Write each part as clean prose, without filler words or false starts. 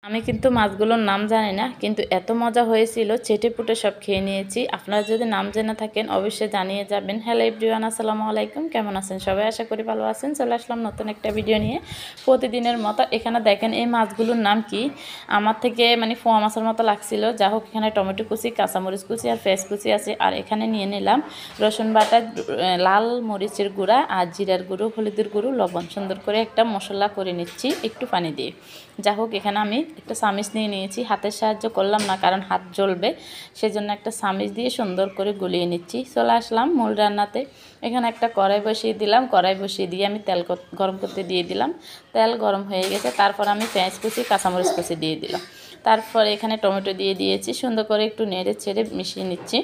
আমি কিন্তু মাছগুলোর নাম জানি না, কিন্তু এত মজা হয়েছিল, চেটেপুটে সব খেয়ে নিয়েছি। আপনারা যদি নাম জেনে থাকেন অবশ্যই জানিয়ে যাবেন। হ্যালো এভরিওয়ান, আসসালামু আলাইকুম, কেমন আছেন সবাই? আশা করি ভালো আছেন। চলে আসলাম নতুন একটা ভিডিও নিয়ে প্রতিদিনের মতো। এখানে দেখেন এই মাছগুলোর নাম কি, আমার থেকে পোয়া মাছের মতো লাগছিল। যা হোক, এখানে টমেটো কুচি, কাঁচামরিচ কুচি আর পেঁয়াজ কুচি আছে। আর এখানে নিয়ে নিলাম রসুন বাটা, লাল মরিচের গুঁড়া আর জিরার গুঁড়ো, হলুদের গুঁড়ো, লবণ। সুন্দর করে একটা মশলা করে নিচ্ছি একটু পানি দিয়ে। যা হোক, এখানে আমি একটা চামিচ নিয়ে নিয়েছি, হাতের সাহায্য করলাম না কারণ হাত জ্বলবে, সেজন্য একটা চামিচ দিয়ে সুন্দর করে গুলিয়ে নিচ্ছি। চলে আসলাম মূল রান্নাতে। এখানে একটা কড়াই বসিয়ে দিলাম, কড়াই বসিয়ে দিয়ে আমি তেল গরম করতে দিয়ে দিলাম। তেল গরম হয়ে গেছে, তারপর আমি পেঁয়াজ কুচি, কাঁচামরিচ কুচি দিয়ে দিলাম। তারপরে এখানে টমেটো দিয়ে দিয়েছি, সুন্দর করে একটু নেড়ে ছেড়ে মিশিয়ে নিচ্ছি,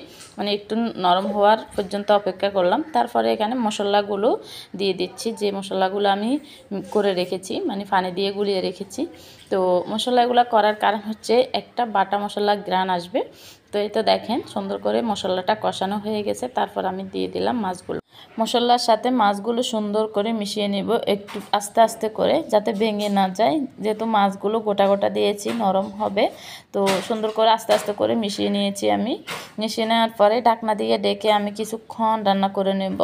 একটু নরম হওয়ার পর্যন্ত অপেক্ষা করলাম। তারপরে এখানে মশলাগুলো দিয়ে দিচ্ছি, যে মশলাগুলো আমি করে রেখেছি, পানি দিয়ে গুলিয়ে রেখেছি। তো মশলাগুলো করার কারণ হচ্ছে একটা বাটা মশলা গ্রান আসবে। তো এই তো দেখেন সুন্দর করে মশলাটা কষানো হয়ে গেছে। তারপর আমি দিয়ে দিলাম মাছগুলো। মশলার সাথে মাছগুলো সুন্দর করে মিশিয়ে নেব, একটু আস্তে আস্তে করে, যাতে ভেঙে না যায়। যেহেতু মাছগুলো গোটা গোটা দিয়েছি, নরম হবে। তো সুন্দর করে আস্তে আস্তে করে মিশিয়ে নিয়েছি আমি। মিশিয়ে নেওয়ার পরে ঢাকনা দিয়ে ডেকে আমি কিছুক্ষণ রান্না করে নেব।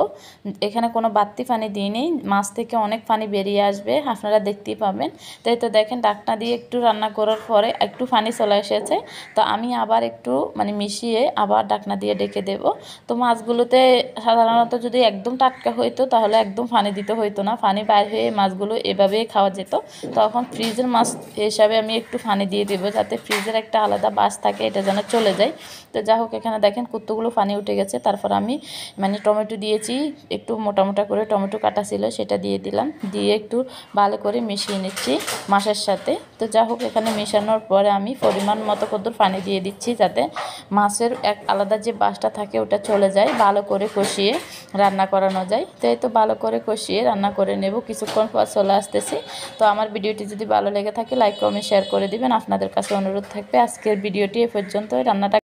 এখানে কোনো বাড়তি পানি দিইনি, মাছ থেকে অনেক পানি বেরিয়ে আসবে, আপনারা দেখতেই পাবেন। তাই তো দেখেন ঢাকনা দিয়ে একটু রান্না করার পরে একটু পানি চলে এসেছে। তো আমি আবার একটু মিশিয়ে আবার ঢাকনা দিয়ে ডেকে দেব। তো মাছগুলোতে সাধারণত যদি একদম টাটকা হইতো তাহলে একদম পানি দিতে হইতো না, পানি বাইর হয়ে মাছগুলো এভাবেই খাওয়া যেত। তখন ফ্রিজের মাছ হিসাবে আমি একটু পানি দিয়ে দেবো, যাতে ফ্রিজের একটা আলাদা বাস থাকে, এটা যেন চলে যায়। তো যা হোক, এখানে দেখেন কতগুলো পানি উঠে গেছে। তারপর আমি টমেটো দিয়েছি, একটু মোটা মোটা করে টমেটো কাটা ছিল, সেটা দিয়ে দিলাম। দিয়ে একটু ভালো করে মিশিয়ে নিচ্ছি মাছের সাথে। তো যা হোক, এখানে মেশানোর পরে আমি পরিমাণ মতো কদ্দুর পানি দিয়ে দিচ্ছি, যাতে মাছের এক আলাদা যে বাসটা থাকে ওটা চলে যায়, ভালো করে কষিয়ে রান্না করানো যায়। তো এই তো ভালো করে কষিয়ে রান্না করে নেব। কিছুক্ষণ পর চলে আসতেছি। তো আমার ভিডিওটি যদি ভালো লেগে থাকে লাইক কমেন্ট শেয়ার করে দিবেন। আপনাদের কাছে অনুরোধ থাকবে আজকের ভিডিওটি এ পর্যন্ত। রান্নাটা